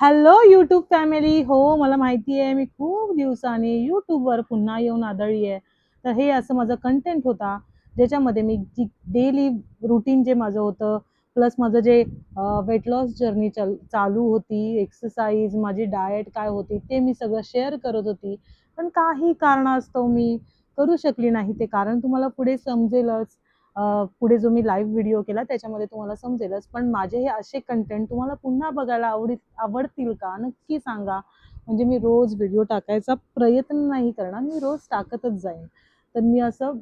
Hello YouTube family. हो, मला माहिती आहे मी खूप दिवसांनी यूट्यूबवर पुन्हा येऊन आदळली आहे. तर हे असं माझं कंटेंट होता, ज्याच्यामध्ये मी जी डेली रुटीन जे माझं होतं, प्लस माझं जे वेट लॉस जर्नी चालू होती, एक्सरसाइज, माझी डाएट काय होती, ते मी सगळं शेअर करत होती. पण काही कारणास्तव मी करू शकली नाही. ते कारण तुम्हाला पुढे समजेलच. पुढे जो मी लाईव्ह व्हिडिओ केला त्याच्यामध्ये तुम्हाला समजेलच. पण माझे हे असे कंटेंट तुम्हाला पुन्हा बघायला आवडतील का? नक्की सांगा. म्हणजे मी रोज व्हिडिओ टाकायचा प्रयत्न नाही करणार, मी रोज टाकतच जाईन. तर मी असं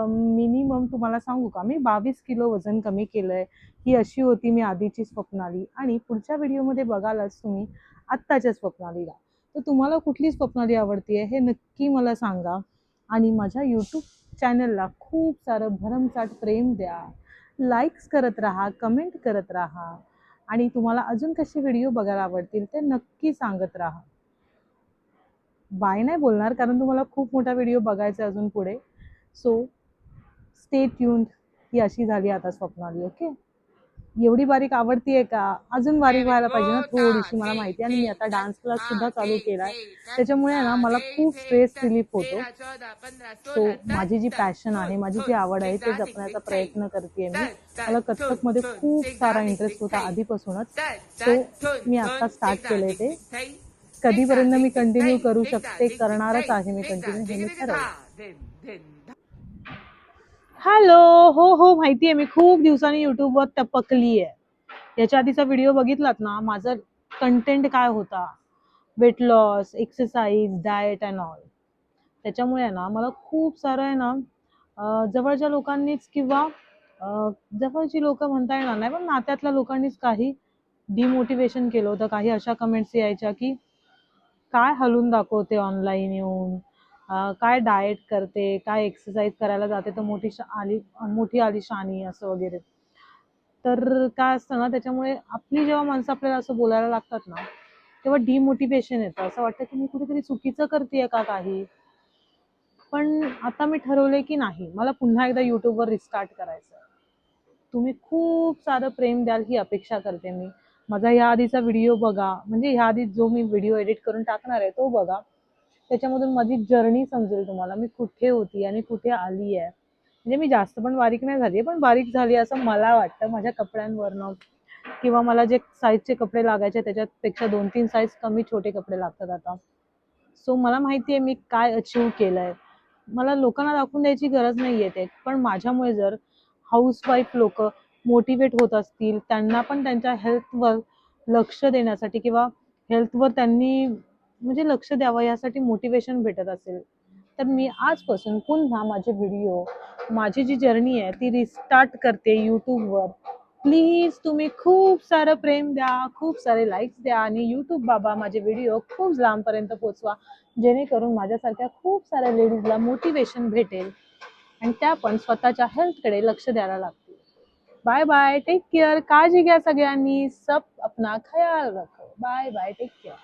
मिनिमम तुम्हाला सांगू का, मी 22 किलो वजन कमी केलंय. ही अशी होती मी आधीची स्वप्नाली, आणि पुढच्या व्हिडिओमध्ये बघालच तुम्ही आत्ताच्या स्वप्नालीला. तर तुम्हाला कुठली स्वप्नाली आवडतीये हे नक्की मला सांगा. आणि माझ्या यूट्यूब चॅनलला खूप सारं भरमसाठ प्रेम द्या. लाईक्स करत राहा, कमेंट करत राहा, आणि तुम्हाला अजून कसे व्हिडिओ बघायला आवडतील ते नक्की सांगत राहा. बाय नाही बोलणार, कारण तुम्हाला खूप मोठा व्हिडिओ बघायचा आहे अजून पुढे. So stay tuned. ही अशी झाली आता स्वप्नाली. ओके. एवढी बारीक आवडतीये का? अजून बारीक व्हायला पाहिजे ना थोडीशी, मला माहिती आहे. आणि मी आता डान्स क्लास सुद्धा चालू केलाय. त्याच्यामुळे आहे ना मला खूप स्ट्रेस रिलीफ होतो. सो माझी जी पॅशन आहे, माझी जी आवड आहे, ते जपण्याचा प्रयत्न करते मी. मला कथ्थकमध्ये खूप सारा इंटरेस्ट होता आधीपासूनच. सो मी आता स्टार्ट केलंय ते. कधीपर्यंत मी कंटिन्यू करू शकते, करणारच आहे मी कंटिन्यू, हे मी ठरवलं. हॅलो. हो, हो, माहितीये. मी खूप दिवसांनी युट्यूबवर टपकली आहे. याच्या आधीचा व्हिडिओ बघितलात ना, माझा कंटेंट काय होता, weight loss, exercise, diet and all. त्याच्यामुळे आहे ना मला खूप सारं आहे ना, जवळच्या लोकांनीच किंवा जवळची लोक म्हणता येणार नाही, पण नात्यातल्या लोकांनीच काही डिमोटिवेशन केलं होतं. काही अशा कमेंट्स यायच्या की काय हलून दाखवते ऑनलाईन येऊन, काय डाएट करते, काय एक्सरसाइज करायला जाते तर मोठी आलिशानी असं वगैरे. तर काय असतं ना, त्याच्यामुळे आपली जेव्हा माणसं आपल्याला असं बोलायला लागतात ना, तेव्हा डिमोटिवेशन येतं. असं वाटतं की मी कुठेतरी चुकीचं करतेय का काही. पण आता मी ठरवलंय की नाही, मला पुन्हा एकदा युट्यूबवर रिस्टार्ट करायचं. तुम्ही खूप सारं प्रेम द्याल ही अपेक्षा करते मी. माझा ह्या आधीचा व्हिडिओ बघा, म्हणजे ह्या आधी जो मी व्हिडिओ एडिट करून टाकणार आहे तो बघा. त्याच्यामधून माझी जर्नी समजेल तुम्हाला, मी कुठे होती आणि कुठे आली आहे. म्हणजे मी जास्त पण बारीक नाही झाली, पण बारीक झाली असं मला वाटतं माझ्या कपड्यांवरनं. किंवा मला जे साईजचे कपडे लागायचे त्याच्यापेक्षा 2-3 साईज कमी छोटे कपडे लागतात आता. सो मला माहिती आहे मी काय अचीव्ह केलंय. मला लोकांना दाखवून द्यायची गरज नाहीये ते. पण माझ्यामुळे जर हाऊसवाईफ लोक मोटिवेट होत असतील, त्यांना पण त्यांच्या हेल्थवर लक्ष देण्यासाठी किंवा हेल्थवर त्यांनी म्हणजे लक्ष द्यावं यासाठी मोटिवेशन भेटत असेल, तर मी आजपासून पुन्हा माझे व्हिडिओ, माझी जी जर्नी आहे ती रिस्टार्ट करते यूट्यूबवर. प्लीज तुम्ही खूप सारं प्रेम द्या, खूप सारे लाईक्स द्या, आणि यूट्यूब बाबा माझे व्हिडिओ खूप लांबपर्यंत पोहोचवा, जेणेकरून माझ्यासारख्या खूप साऱ्या लेडीजला मोटिवेशन भेटेल आणि त्या पण स्वतःच्या हेल्थकडे लक्ष द्यायला लागतील. Bye bye, take care. काळजी घ्या सगळ्यांनी. सब अपना ख्याल रखो. Bye bye, take care.